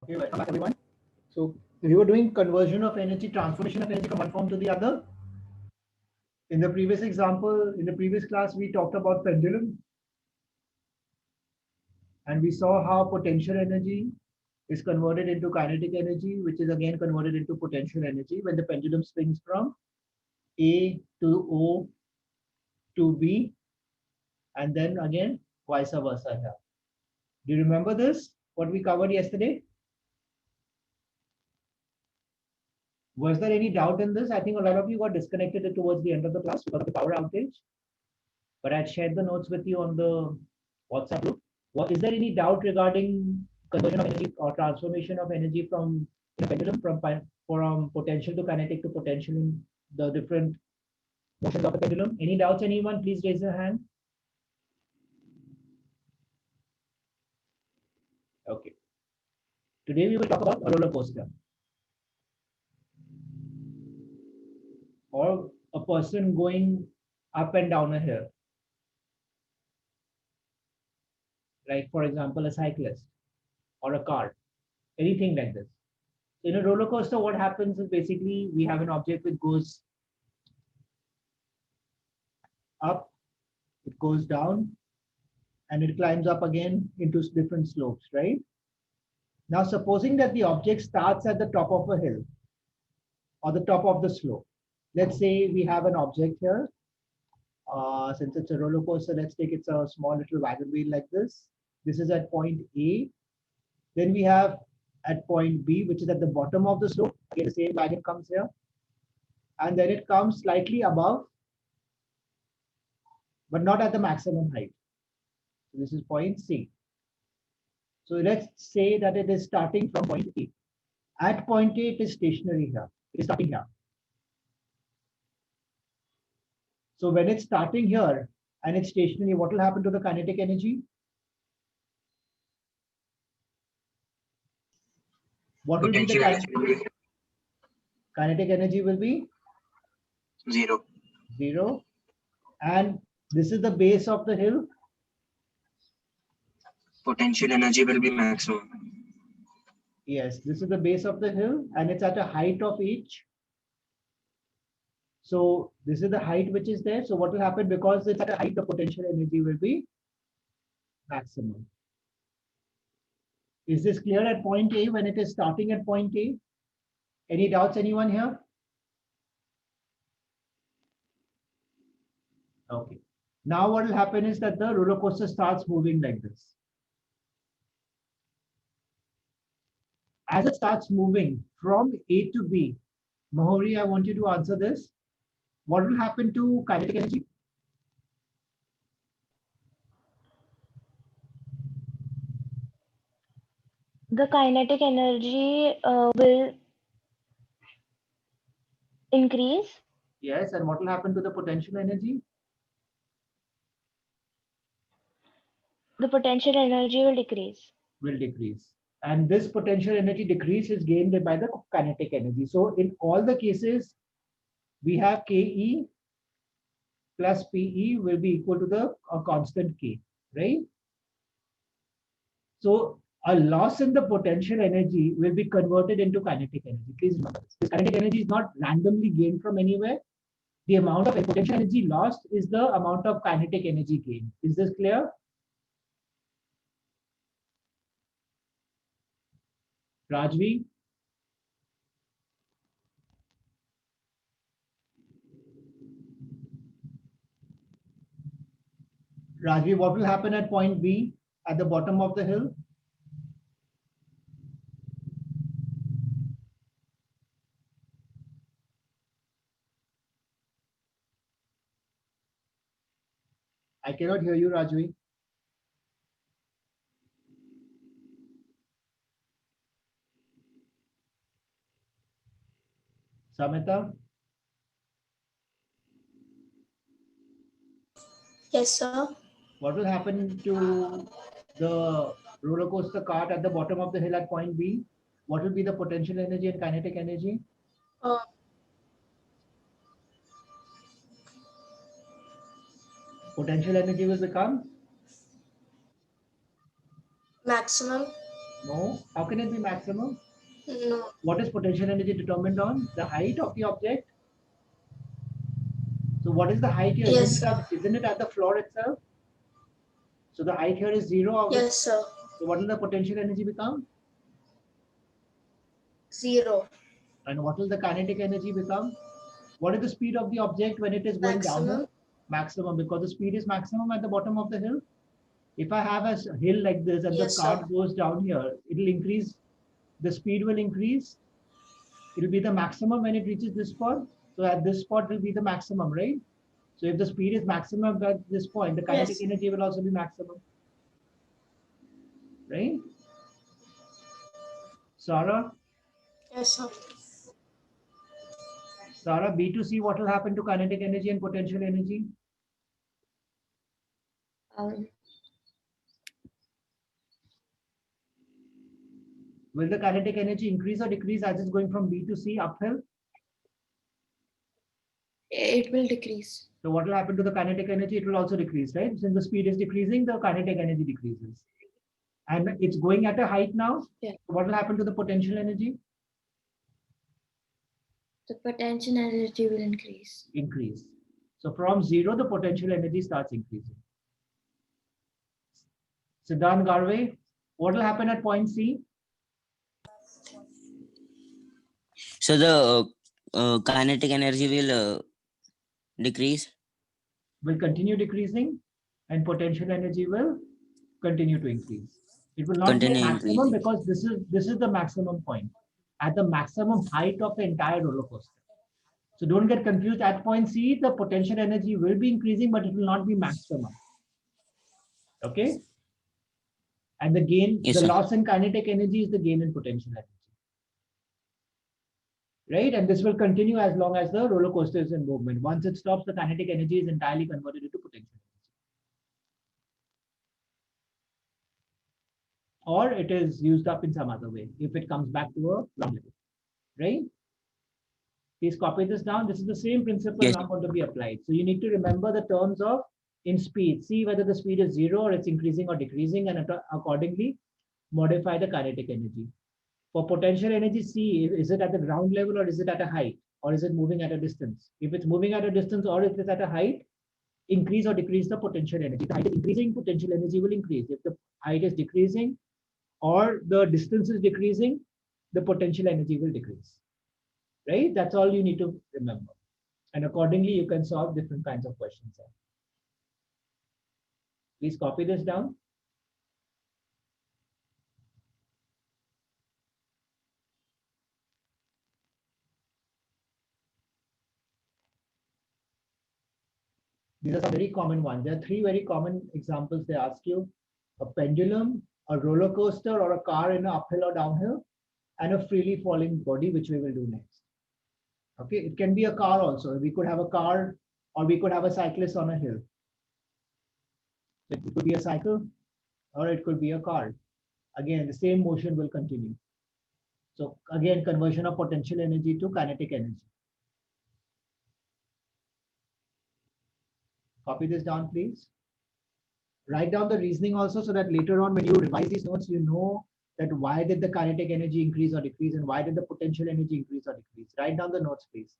Okay, welcome back everyone. So we were doing conversion of energy, transformation of energy from one form to the other. In the previous example, in the previous class, we talked about pendulum and we saw how potential energy is converted into kinetic energy, which is again converted into potential energy when the pendulum swings from A to O to B, and then again vice versa here. Do you remember this? What we covered yesterday? Was there any doubt in this? I think a lot of you got disconnected towards the end of the class because of the power outage. But I shared the notes with you on the WhatsApp group. What is there any doubt regarding conversion of energy or transformation of energy from pendulum from potential to kinetic to potential in the different motions of the pendulum? Any doubts, anyone? Please raise your hand. Okay. Today we will talk about a roller coaster or a person going up and down a hill. Like for example, a cyclist or a car, anything like this. In a roller coaster, what happens is basically we have an object which goes up, it goes down, and it climbs up again into different slopes, right? Now, supposing that the object starts at the top of a hill or the top of the slope. Let's say we have an object here. Since it's a roller coaster, let's take it's a small little wagon wheel like this. This is at point A. Then we have at point B, which is at the bottom of the slope. Again, the same wagon comes here. And then it comes slightly above, but not at the maximum height. So this is point C. So let's say that it is starting from point A. At point A, it is stationary here. It is starting here. So when it's starting here and it's stationary, what will happen to the kinetic energy? What will be the kinetic energy will be? Zero. Zero. And this is the base of the hill. Potential energy will be maximum. Yes, this is the base of the hill and it's at a height of each. So this is the height which is there. So what will happen because it's at a height, the potential energy will be maximum. Is this clear at point A when it is starting at point A? Any doubts, anyone here? Okay. Now what will happen is that the roller coaster starts moving like this. As it starts moving from A to B, Mahori, I want you to answer this. What will happen to kinetic energy? The kinetic energy will increase. Yes, and what will happen to the potential energy? The potential energy will decrease. Will decrease. And this potential energy decrease is gained by the kinetic energy. So in all the cases, we have Ke plus Pe will be equal to the constant K, right? So a loss in the potential energy will be converted into kinetic energy. Please remember this. This kinetic energy is not randomly gained from anywhere. The amount of potential energy lost is the amount of kinetic energy gained. Is this clear? Rajvi? Rajvi, what will happen at point B at the bottom of the hill? I cannot hear you, Rajvi. Samita? Yes, sir. What will happen to the roller coaster cart at the bottom of the hill at point B? What will be the potential energy and kinetic energy? Uh, Potential energy will become Maximum. No. How can it be maximum? No. What is potential energy determined on? The height of the object. So what is the height here? Yes, sir. Isn't it at the floor itself? So the height here is 0. Obviously. Yes, sir. So what will the potential energy become? 0. And what will the kinetic energy become? What is the speed of the object when it is going down? Maximum. Maximum, because the speed is maximum at the bottom of the hill. If I have a hill like this and Yes, the cart sir. goes down here, it will increase. The speed will increase. It will be the maximum when it reaches this spot. So at this spot will be the maximum, right? So if the speed is maximum at this point, the kinetic Yes. energy will also be maximum, right? Sarah, Yes, sir. B to C, what will happen to kinetic energy and potential energy? Will the kinetic energy increase or decrease as it's going from B to C uphill? It will decrease. So what will happen to the kinetic energy? It will also decrease, right? Since the speed is decreasing, the kinetic energy decreases. And it's going at a height now. Yeah. What will happen to the potential energy? The potential energy will increase. Increase. So from 0, the potential energy starts increasing. Siddharth Garve, what will happen at point C? So the kinetic energy will decrease. Will continue decreasing and potential energy will continue to increase. It will not Continue be maximum increasing. because this is the maximum point at the maximum height of the entire roller coaster. So don't get confused. At point C, the potential energy will be increasing, but it will not be maximum. Okay. And the gain, Yes, the sir. loss in kinetic energy is the gain in potential energy. Right? And this will continue as long as the roller coaster is in movement. Once it stops, the kinetic energy is entirely converted into potential energy. Or it is used up in some other way if it comes back to a ground level. Right? Please copy this down. This is the same principle Yes. now going to be applied. So you need to remember the terms of in speed. See whether the speed is 0 or it's increasing or decreasing, and accordingly modify the kinetic energy. For potential energy, see is it at the ground level or is it at a height or is it moving at a distance? If it's moving at a distance or if it's at a height, increase or decrease the potential energy. If the height is increasing, potential energy will increase. If the height is decreasing or the distance is decreasing, the potential energy will decrease. Right? That's all you need to remember. And accordingly, you can solve different kinds of questions. Please copy this down. These are some very common ones. There are 3 very common examples they ask you. A pendulum, a roller coaster, or a car in an uphill or downhill, and a freely falling body, which we will do next. Okay, it can be a car also. We could have a car or we could have a cyclist on a hill. It could be a cycle or it could be a car. Again, the same motion will continue. So again, conversion of potential energy to kinetic energy. Copy this down, please. Write down the reasoning also so that later on when you revise these notes, you know that why did the kinetic energy increase or decrease and why did the potential energy increase or decrease. Write down the notes, please.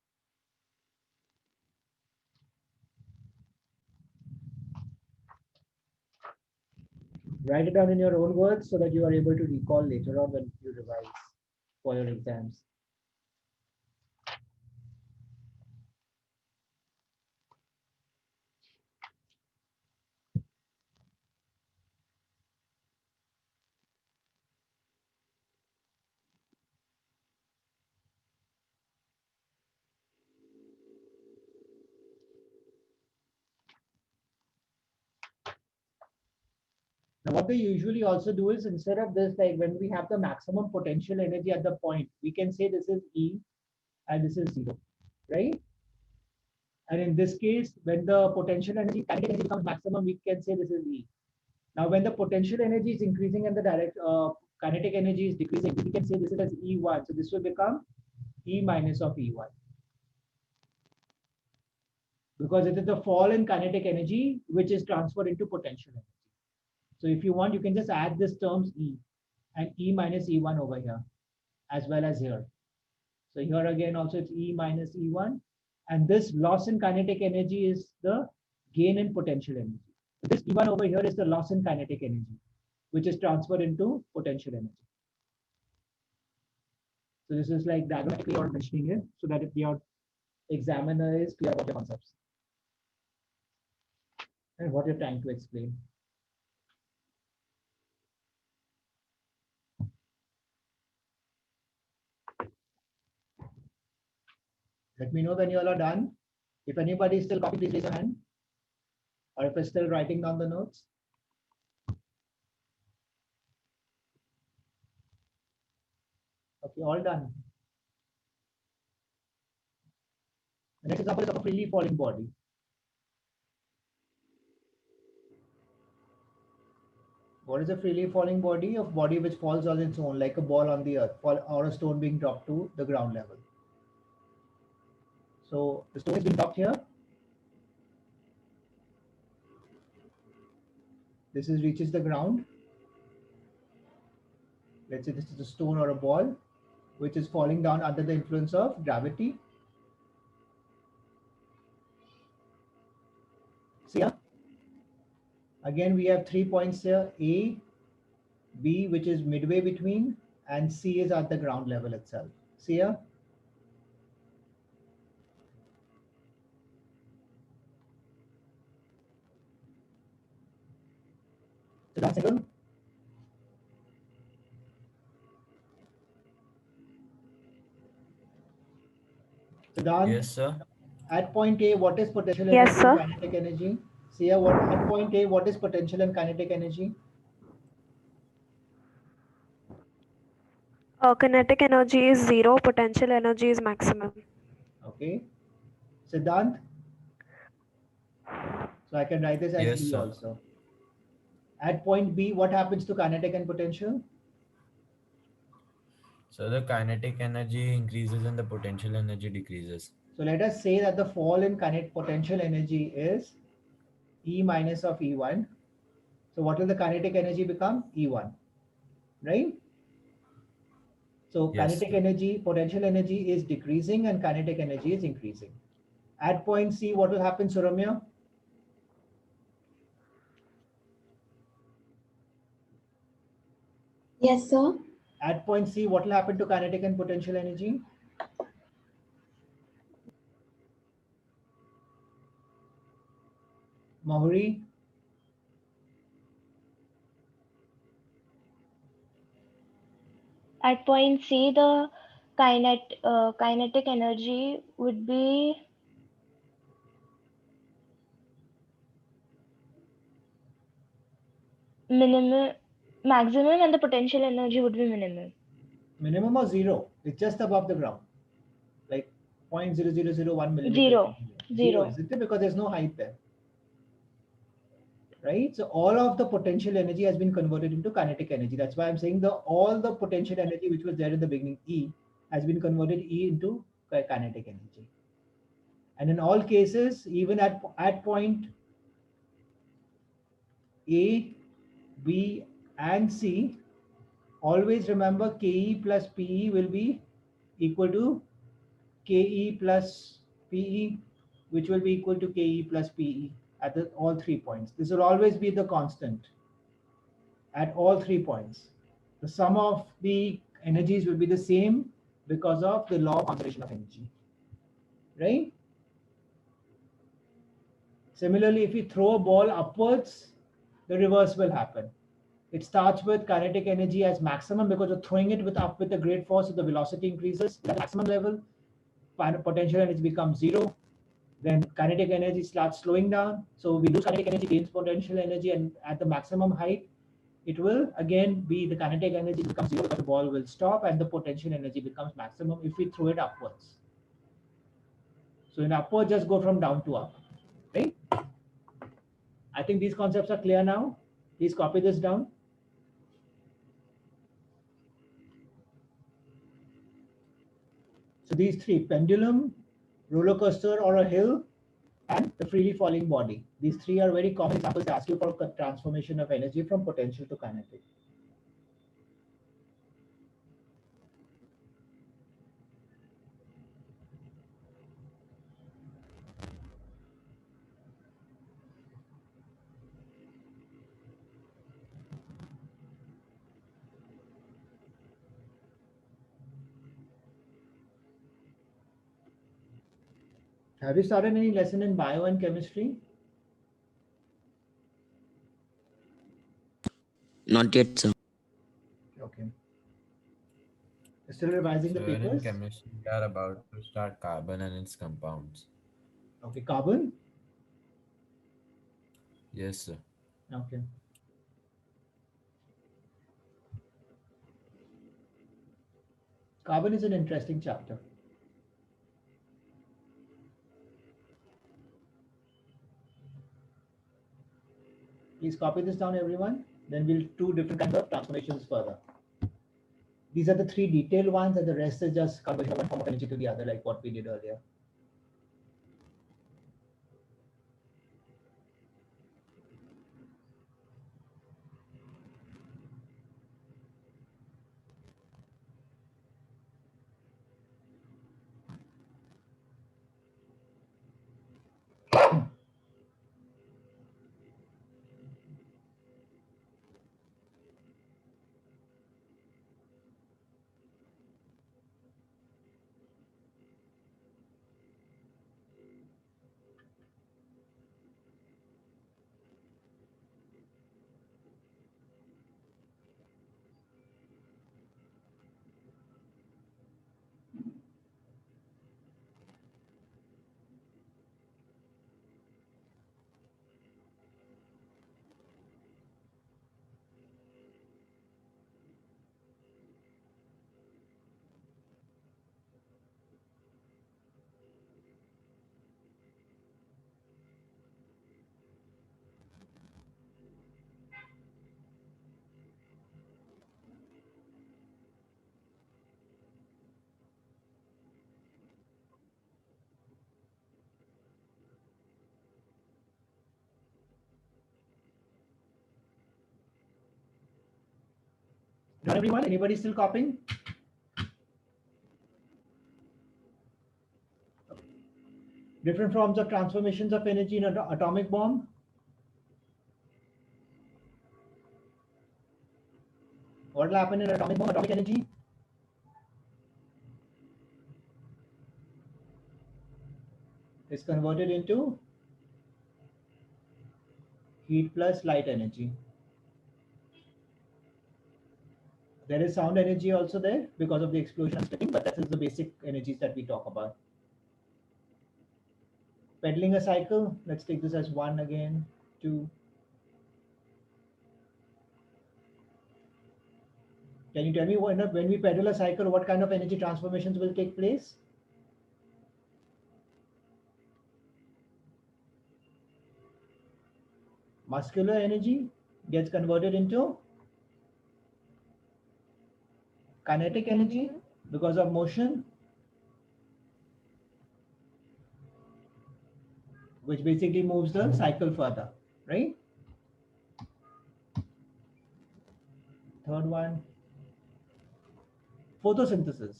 Write it down in your own words so that you are able to recall later on when you revise for your exams. Now, what they usually also do is instead of this, like when we have the maximum potential energy at the point, we can say this is E and this is 0, right? And in this case, when the potential energy, kinetic energy becomes maximum, we can say this is E. Now, when the potential energy is increasing and the kinetic energy is decreasing, we can say this is as E1. So this will become E minus of E1. Because it is the fall in kinetic energy which is transferred into potential energy. So if you want, you can just add this terms E and E minus E1 over here, as well as here. So here again also it's E minus E1, and this loss in kinetic energy is the gain in potential energy. This E1 over here is the loss in kinetic energy, which is transferred into potential energy. So this is like diagrammatically you're mentioning it so that if your examiner is clear about the concepts and what you're trying to explain. Let me know when you all are done. If anybody is still copying, please raise your hand. Or if you're still writing down the notes. Okay, all done. The next example is of a freely falling body. What is a freely falling body? A body which falls on its own, like a ball on the earth, or a stone being dropped to the ground level. So the stone is being dropped here. This is reaches the ground. Let's say this is a stone or a ball, which is falling down under the influence of gravity. See here? Again, we have 3 points here, A, B, which is midway between, and C is at the ground level itself. See here? So that's it. Siddharth, Yes, sir. at point A, what is potential Yes, energy sir. and kinetic energy? See here, what at point A, what is potential and kinetic energy? Kinetic energy is 0, potential energy is maximum. Okay. Siddhant? So I can write this as Yes, E sir. also. At point B, what happens to kinetic and potential? So the kinetic energy increases and the potential energy decreases. So let us say that the fall in kinetic potential energy is E minus of E1. So what will the kinetic energy become? E1, right? So Yes. kinetic energy, potential energy is decreasing and kinetic energy is increasing. At point C, what will happen, Suramya? Yes, sir. At point C, what will happen to kinetic and potential energy? Mahuri? At point C, the kinetic energy would be maximum, and the potential energy would be minimum. Minimum or zero? It's just above the ground, like 0.0001 millimeter. Zero. Zero, isn't it? Because there's no height there. Right? So all of the potential energy has been converted into kinetic energy. That's why I'm saying all the potential energy which was there in the beginning, E, has been converted E into kinetic energy. And in all cases, even at point A, B, and C, always remember Ke plus Pe will be equal to Ke plus Pe, which will be equal to Ke plus Pe at all 3 points. This will always be the constant at all 3 points. The sum of the energies will be the same because of the law of conservation of energy, right? Similarly, if you throw a ball upwards, the reverse will happen. It starts with kinetic energy as maximum because you're throwing it up with a great force, so the velocity increases at maximum level. Potential energy becomes zero. Then kinetic energy starts slowing down. So we lose kinetic energy, gains potential energy, and at the maximum height, it will again be the kinetic energy becomes zero because the ball will stop and the potential energy becomes maximum if we throw it upwards. So in upward, just go from down to up, right? I think these concepts are clear now. Please copy this down. So these three, pendulum, roller coaster or a hill, and the freely falling body. These three are very common examples that ask you for transformation of energy from potential to kinetic. Have you started any lesson in bio and chemistry? Not yet, sir. Okay. Still revising the So in papers? chemistry, we are about to start carbon and its compounds. Okay, carbon? Yes, sir. Okay. Carbon is an interesting chapter. Please copy this down, everyone. Then we'll do different kinds of transformations further. These are the three detailed ones, and the rest is just conversion of one form of energy to the other, like what we did earlier. Done, everyone? Anybody still copying? Different forms of transformations of energy in an atomic bomb. What will happen in an atomic bomb? Atomic energy is converted into heat plus light energy. There is sound energy also there because of the explosion and splitting, but that is the basic energies that we talk about. Pedaling a cycle, let's take this as 1 again, 2. Can you tell me when we pedal a cycle, what kind of energy transformations will take place? Muscular energy gets converted into kinetic energy because of motion, which basically moves the cycle further, right? Third one, photosynthesis.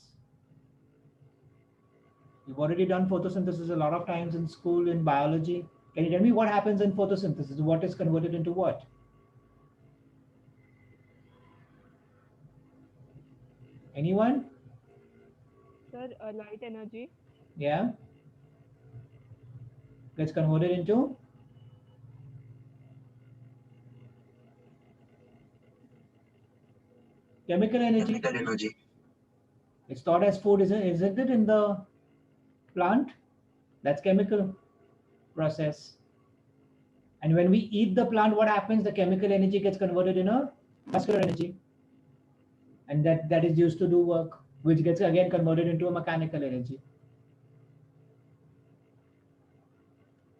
You've already done photosynthesis a lot of times in school in biology. Can you tell me what happens in photosynthesis? What is converted into what? Anyone? Sir, light energy. Yeah. Gets converted into chemical energy. Chemical energy. It's thought as food, isn't it, in the plant? That's chemical process. And when we eat the plant, what happens? The chemical energy gets converted in a muscular energy. And that is used to do work, which gets again converted into a mechanical energy.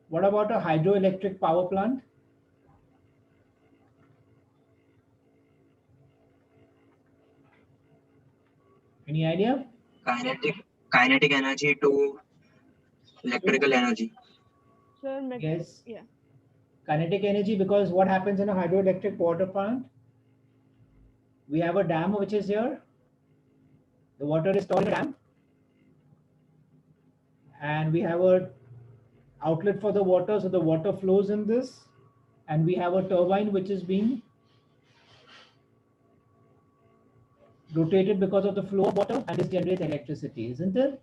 What about a hydroelectric power plant? Any idea? Kinetic energy to electrical energy. Sir, Yes. yeah. Kinetic energy, because what happens in a hydroelectric water plant? We have a dam which is here. The water is stored in a dam. And we have a outlet for the water, so the water flows in this. And we have a turbine which is being rotated because of the flow of water, and this generates electricity, isn't it?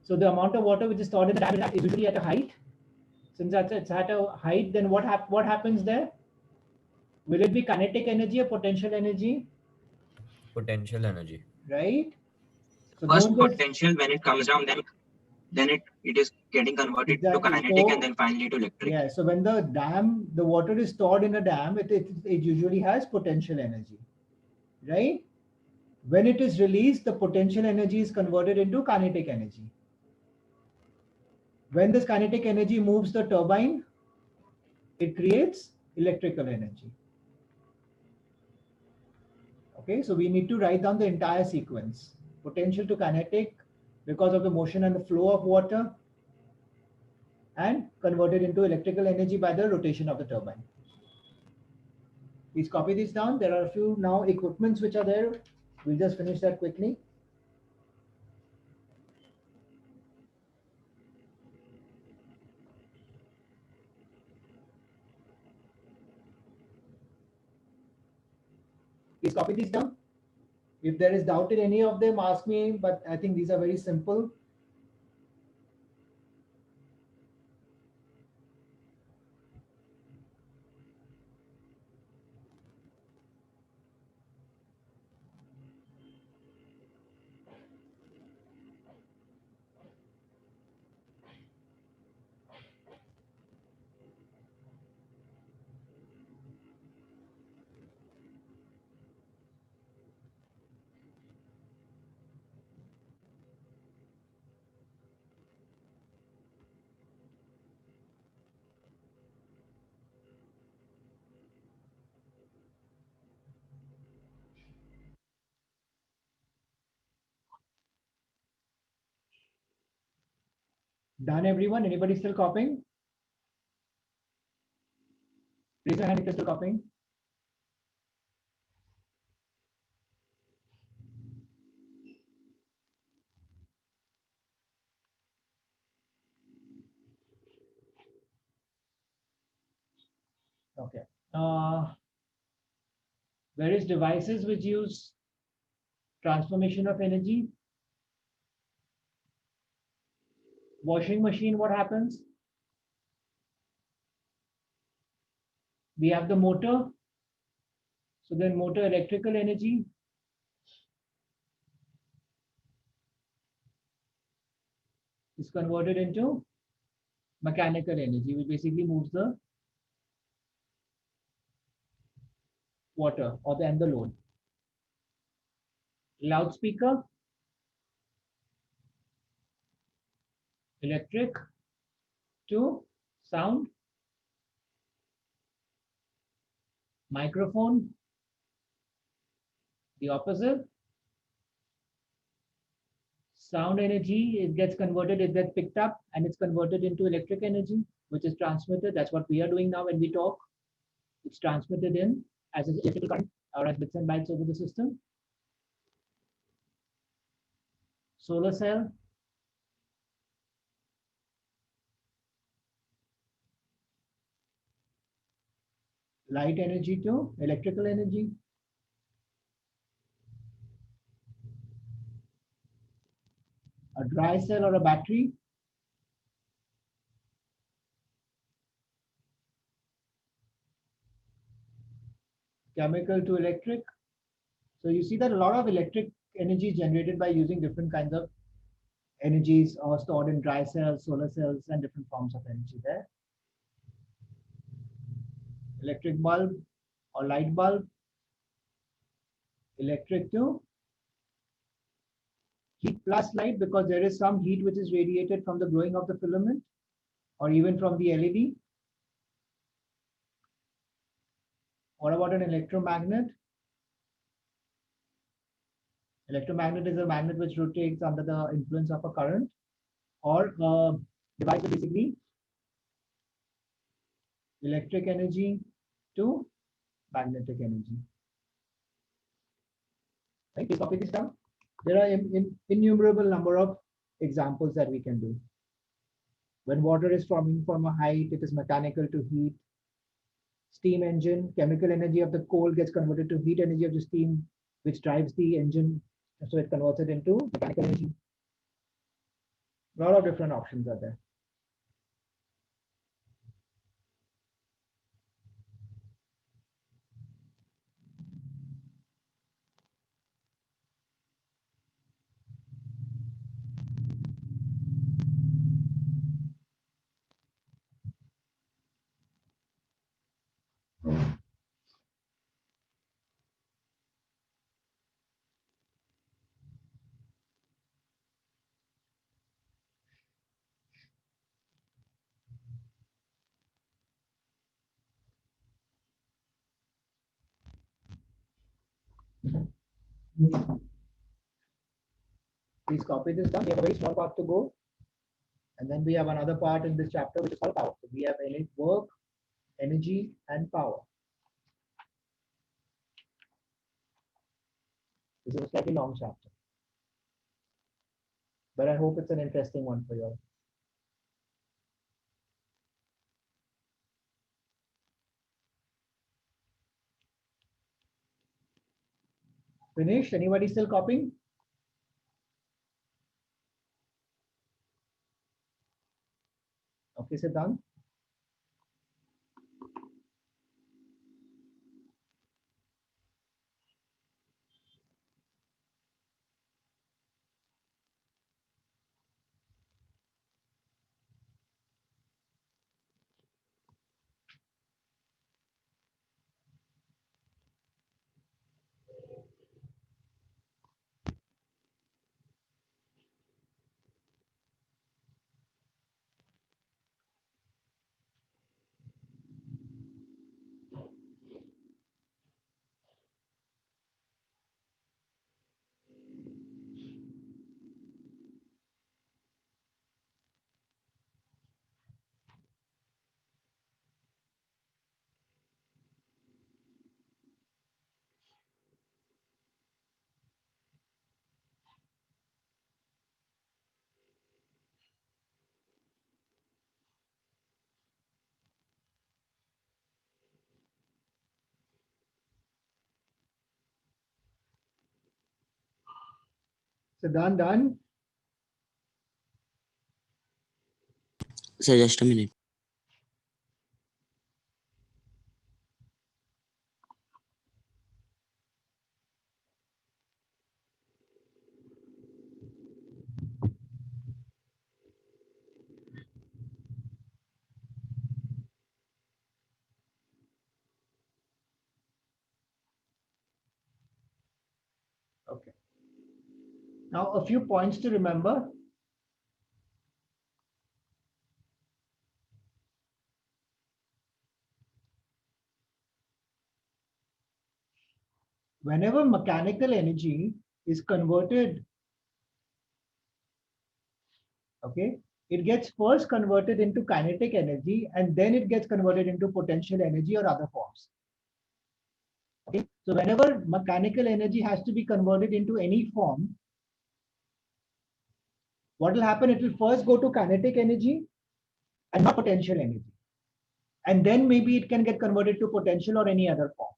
So the amount of water which is stored in the dam is usually at a height. Since it's at a height, then what happens there? Will it be kinetic energy or potential energy? Potential energy. Right? So First don't just potential, when it comes down, then it is getting converted to exactly. kinetic So, and then finally to electric. yeah. So when the water is stored in a dam, it usually has potential energy, right? When it is released, the potential energy is converted into kinetic energy. When this kinetic energy moves the turbine, it creates electrical energy. Okay, so we need to write down the entire sequence. Potential to kinetic because of the motion and the flow of water, and converted into electrical energy by the rotation of the turbine. Please copy this down. There are a few now equipments which are there. We'll just finish that quickly. Please copy these down. If there is doubt in any of them, ask me, but I think these are very simple. Done, everyone? Anybody still copying? Raise your hand if you're still copying. Okay. Various devices which use transformation of energy. Washing machine, what happens? We have the motor. So then motor electrical energy. Is converted into mechanical energy, which basically moves the water or and the load. Loudspeaker, electric to sound. Microphone, the opposite. Sound energy, it gets converted, it gets picked up and it's converted into electric energy, which is transmitted. That's what we are doing now when we talk. It's transmitted in as an electrical current or as bits and bytes over the system. Solar cell, light energy to electrical energy. A dry cell or a battery. Chemical to electric. So you see that a lot of electric energy is generated by using different kinds of energies or stored in dry cells, solar cells, and different forms of energy there. Electric bulb or light bulb. Electric to heat plus light, because there is some heat which is radiated from the glowing of the filament or even from the LED. What about an electromagnet? Electromagnet is a magnet which rotates under the influence of a current, or a device basically electric energy to magnetic energy. Right? Please copy this down. There are innumerable number of examples that we can do. When water is forming from a height, it is mechanical to heat. Steam engine, chemical energy of the coal gets converted to heat energy of the steam, which drives the engine. So it converts it into mechanical energy. A lot of different options are there. Please copy this down. We have a very small part to go. And then we have another part in this chapter, which is called power. So we have work, energy, and power. This is a slightly long chapter, but I hope it's an interesting one for you all. Finished? Anybody still copying? Okay, Siddhant. Siddhant, done? So just a minute. Okay. Now, a few points to remember. Whenever mechanical energy is converted, okay, it gets first converted into kinetic energy and then it gets converted into potential energy or other forms. Okay, so whenever mechanical energy has to be converted into any form, what will happen? It will first go to kinetic energy and not potential energy. And then maybe it can get converted to potential or any other form.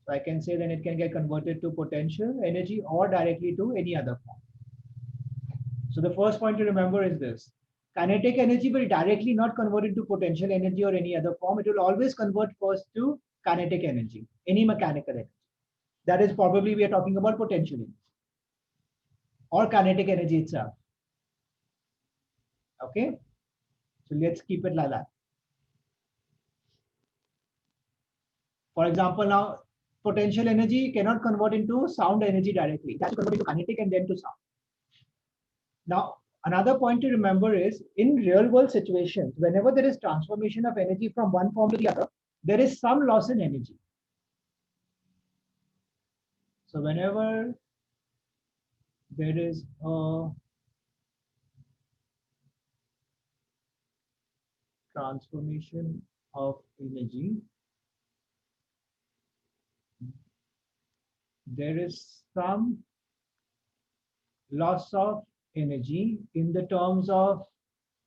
So I can say then it can get converted to potential energy or directly to any other form. So the first point to remember is this. Kinetic energy will directly not convert into potential energy or any other form. It will always convert first to kinetic energy, any mechanical energy. That is probably we are talking about potential energy or kinetic energy itself. Okay, so let's keep it like that. For example, now potential energy cannot convert into sound energy directly. It has to convert into kinetic and then to sound. Now, another point to remember is in real world situations, whenever there is transformation of energy from one form to the other, there is some loss in energy. So whenever there is a transformation of energy, there is some loss of energy in the terms of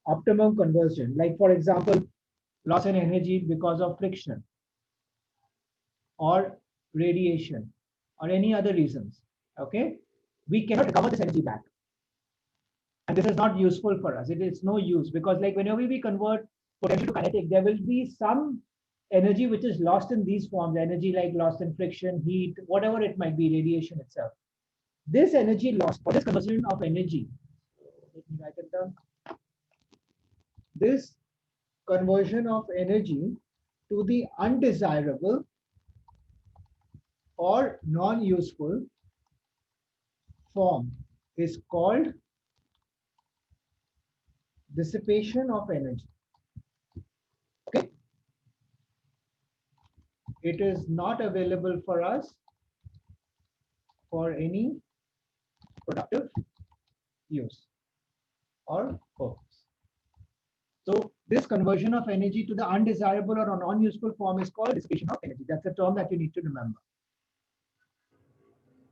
optimum conversion. Like for example, loss in energy because of friction or radiation or any other reasons. Okay, we cannot recover this energy back. And this is not useful for us. It is no use because like whenever we convert potential to kinetic, there will be some energy which is lost in these forms, energy like lost in friction, heat, whatever it might be, radiation itself. This energy loss or this conversion of energy, let me write it down. This conversion of energy to the undesirable or non-useful form is called dissipation of energy. Okay. It is not available for us for any productive use or purpose. So this conversion of energy to the undesirable or non-useful form is called dissipation of energy. That's a term that you need to remember.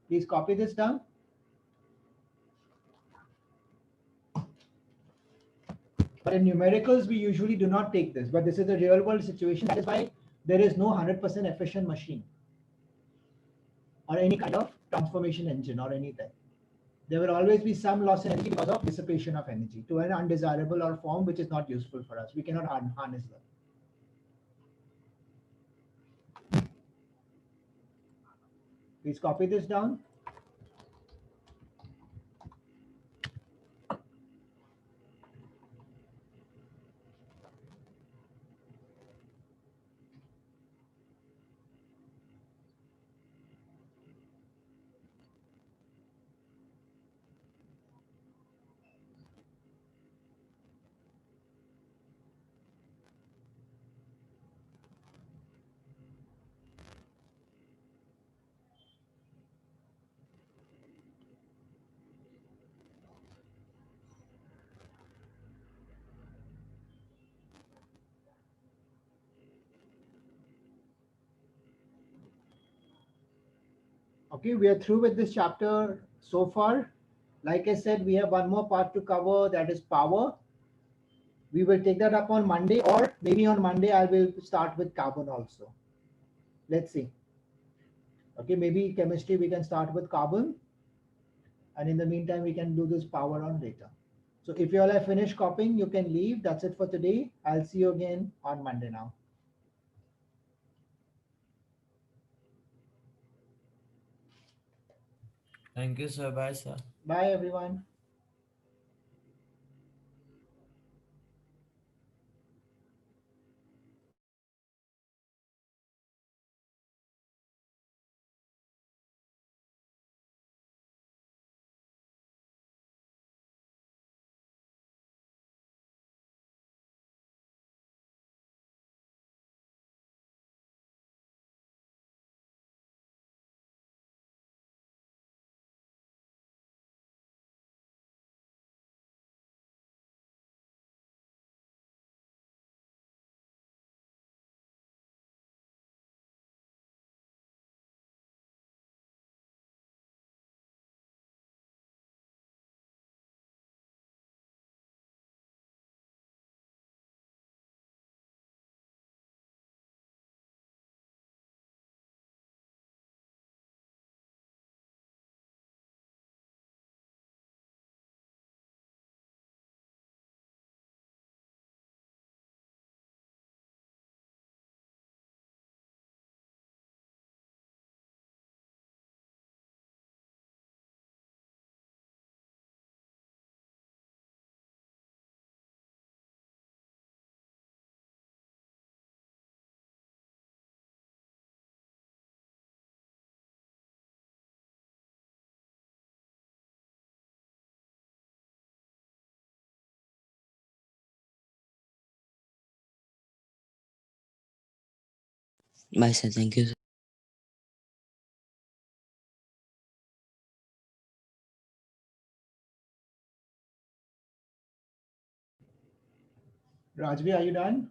Please copy this down. But in numericals, we usually do not take this, but this is a real world situation. That is why there is no 100% efficient machine or any kind of transformation engine or anything. There will always be some loss in energy because of dissipation of energy to an undesirable or form which is not useful for us. We cannot harness them. Please copy this down. Okay, we are through with this chapter so far. Like I said, we have one more part to cover, that is power. We will take that up on Monday, or maybe on Monday I will start with carbon also. Let's see. Okay, maybe chemistry we can start with carbon, and in the meantime we can do this power on later. So if you all have finished copying, you can leave. That's it for today. I'll see you again on Monday now. Thank you, sir. Bye, sir. Bye everyone. Bye, sir. Thank you, sir. Rajvi, are you done?